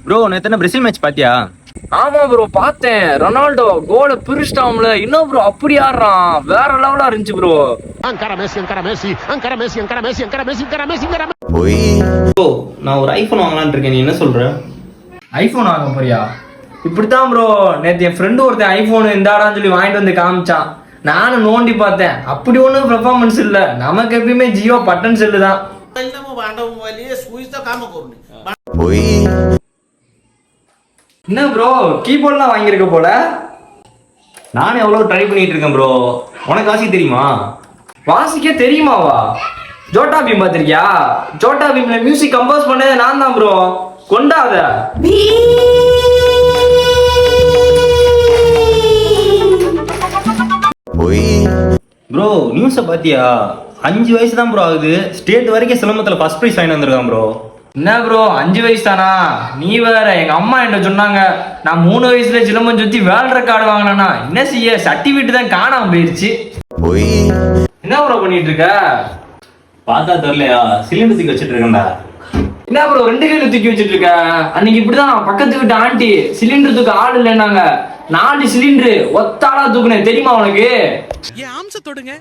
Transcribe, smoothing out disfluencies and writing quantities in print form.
Bro நேத்து Brazil match பாத்தியா? ஆமா ப்ரோ பார்த்தேன். ரொனால்டோ கோல பிரிச்சிட்டாம்ல. இன்னும் ப்ரோ அப்படி ஆடுறான். வேற லெவலா இருந்துச்சு ப்ரோ. ப்ரோ நான் ஒரு ஐபோன் வாங்கலாம்னு இருக்கேன், நீ என்ன சொல்ற? ஐபோன் வாங்க போறியா? இப்படித்தான் ப்ரோ. நேத்து என் ஃப்ரெண்டு ஒருத்தன் ஐபோன் இந்தாடான்னு சொல்லி வாங்கிட்டு வந்து காமிச்சான். நானும் நோண்டி பார்த்தேன். அப்படி ஒன்றும் பெர்ஃபார்மன்ஸ் இல்ல. நமக்கு எப்பயுமே ஜியோ பட்டன் செல்லு தான். என்ன ப்ரோ கீபோர்ட்லாம் வாங்கியிருக்க போல? நானும் எவ்வளவு ட்ரை பண்ணிட்டு இருக்கேன் ப்ரோ. உனக்கு வாசிக்க தெரியுமா? வாசிக்க தெரியுமாவா? ஜோட்டா பீம் பார்த்திருக்கியா? ஜோட்டா பீம்ல மியூசிக் கம்போஸ் பண்ணதே நான் தான் ப்ரோ. கொண்டாத ப்ரோ நியூஸை பாத்தியா? 5 வயசு தான் ப்ரோ ஆகுது, ஸ்டேட் வரைக்கும் சிலம்பத்துல ஃபர்ஸ்ட் பிரைஸ் வாங்கி வந்திருக்கான் ப்ரோ. என்ன ப்ரோ 5 வயசு தானா? நீ வேற. எங்க அம்மா என்ன சொன்னாங்க, நான் 3 வயசுல சிலம்பம் சுத்தி வேர்ல்ட் ரெக்கார்டு வாங்கினா என்ன செய்ய, சர்டிபிகேட் தான் காணாம போயிருச்சு. என்ன ப்ரோ பண்ணிட்டு இருக்க? பார்த்தா தெரியலையா, சிலிண்டர் தூக்கி வச்சிட்டு இருக்கேன்டா. என்ன ப்ரோ 2 கையில தூக்கி வச்சிட்டு இருக்க? அன்னைக்கு இப்படிதான் பக்கத்து வீட்டு ஆண்டி சிலிண்டர் தூக்க ஆள் இல்லைன்னாங்க. 4 சிலிண்டர் ஒத்தாளா தூக்குனேன் தெரியுமா உனக்கு? ஏன் ஆம்ச தொடுங்க.